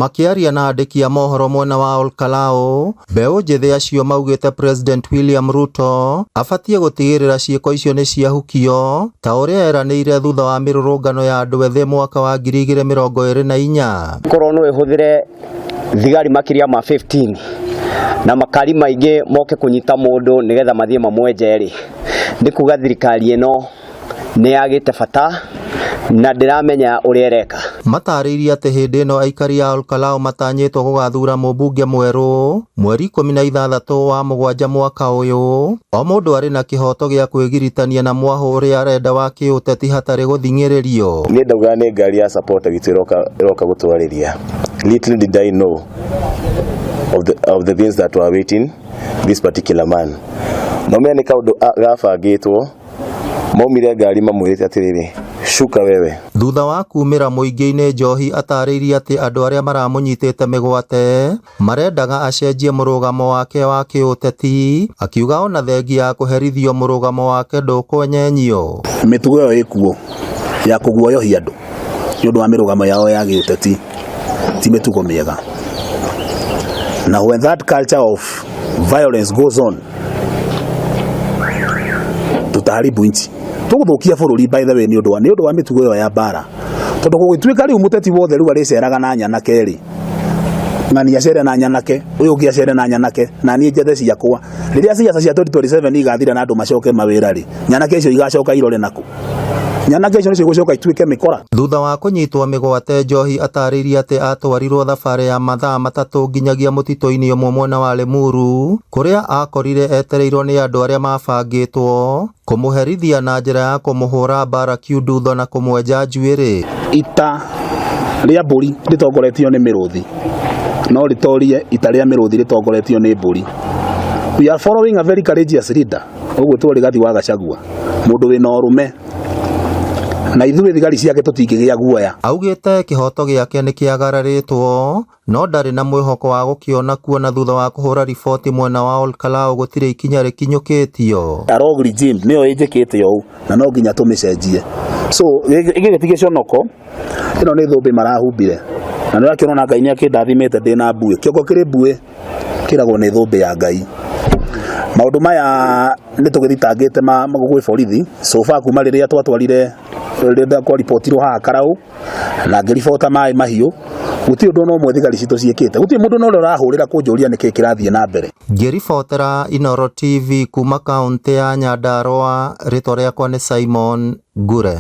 Makiaria na andiki a mohoro mwena wa Olkalao, mbeũ njĩthĩ acio maugĩte President William Ruto abatie gũtigĩrĩra ciĩko icio nĩ ciahukio ta ũrĩa eranĩire thutha wa mĩrũrũngano ya andũ ethĩ mwaka wa 2024. Korwo no ĩhũthĩre thigari makĩria ma 15 na makari maingĩ moke kunyita mũndũ nĩgetha mathiĩ mamwenje nĩ kuga thirikari ĩno nĩ yagĩte bata na ndiramenya ũrĩa ĩreka. Matarĩirie atĩ hĩndĩ ĩno aikari a Olkalao matanyĩtwo gũgathura mũmbunge mwerũ mweri 16 wa mũgwanja mwaka ũyũ, o mũndũ arĩ na kĩhoto gĩa kwĩgiritania na mwahũ ũrĩa arenda wa kĩũteti hatarĩ gũthing'ĩrĩrio. Nĩ ndauga nĩ ngari ya support gitu iroka gũtwarĩria. Little did I know of the things that were awaiting this particular man. Nomea nĩ kaũndũ gabangĩtwo, maumire ngari mamwĩrĩte atĩrĩrĩ, shuka wewe. Thutha wa kumĩra mũingĩ-inĩ, Njohi atarĩirie atĩ andũ arĩa maramũnyitĩte mĩgwate marendaga acenjie mũrũgamo wake wa kĩũteti, akiuga ona thengia ya kũherithio mũrũgamo wake ndũkwenyenyio. Mĩtugo ĩyo ĩkuo ya kũguoyohia andũ nĩ ũndũ wa mĩrũgamo yao ya gĩũteti ti mĩtugo mĩega. Now when that culture of violence goes on, tutaharibu nchi, tũgũthũkia bũrũri by the way nĩ ũndũ wa mĩtugo ĩyo ya bara. Tondũ gũgĩtuĩka rĩu mũteti wothe rĩu arĩceraga na nyanake rĩ, na nĩ acere na nyanake, ũyũ ũngĩ acere na nyanake, na niĩ njethe ciakwa, rĩrĩa ciaca cia 2027 igathira na andũ macoke mawĩra rĩ, nyanake icio igacoka irore naku. Nyanake icio nĩcio gũcoka ituĩke mĩkora. Thutha wa kũnyitwo mĩgwate, Njohi atarĩirie atĩ atwarirwo thabarĩ ya mathaa 3 nginyagia mũtitũ-inĩ ũmwe mwena wa Limuru, kũrĩa akorire etereirwo nĩ andũ arĩa mabangĩtwo kũmũherithia na njĩra ya kũmũhũra mbara kiundutho na kũmwenja njuĩrĩ. Ita rĩa mbũri rĩtongoretio nĩ mĩrũthi, no rĩtorie ita rĩa mĩrũthi rĩtongoretio nĩ mbũri. We are following a very courageous leader, ũguo tũ Rigathi wa Gachagua, mũndũ wĩna ũrũme, na ithuĩ thigari ciake tũtingĩgĩa guoya. Augĩte kĩhoto gĩake nĩ kĩagararĩtwo, no ndarĩ na mwĩhoko wa gũkĩona kuona thutha wa kũhũra riboti mwena wa Olkalao gũtirĩ ikinya rĩkinyũkĩtio. Arog regime nĩyo ĩnjĩkĩte ũũ na no nginya tũmĩcenjie. So gĩgĩtige cionoko, ĩno nĩ thũmbĩ marahumbire, na nĩ ũrakĩona Ngai nĩ akĩndathimĩte ndĩ na mbuĩ. Kĩongo kĩrĩ mbuĩ kĩragwo nĩ thũmbĩ ya Ngai. Maũndũ maya nĩ tũgĩthitangĩte magũgwĩ borithi so far kuma rĩrĩa twatwarire rĩrĩa kwa ripotirwo haha Karau na ngĩribota maĩ mahiũ, gũtirĩ ũndũ no ũmwe thigari citũ ciĩkĩte, gũtirĩ mũndũ no ũrahũrĩra kũnjũria nĩkĩ kĩrathiĩ na mbere. Ngĩribotera Inooro TV kuma kaũntĩ ya Nyandarua, rĩtwa rĩakwa nĩ Simon Ngure.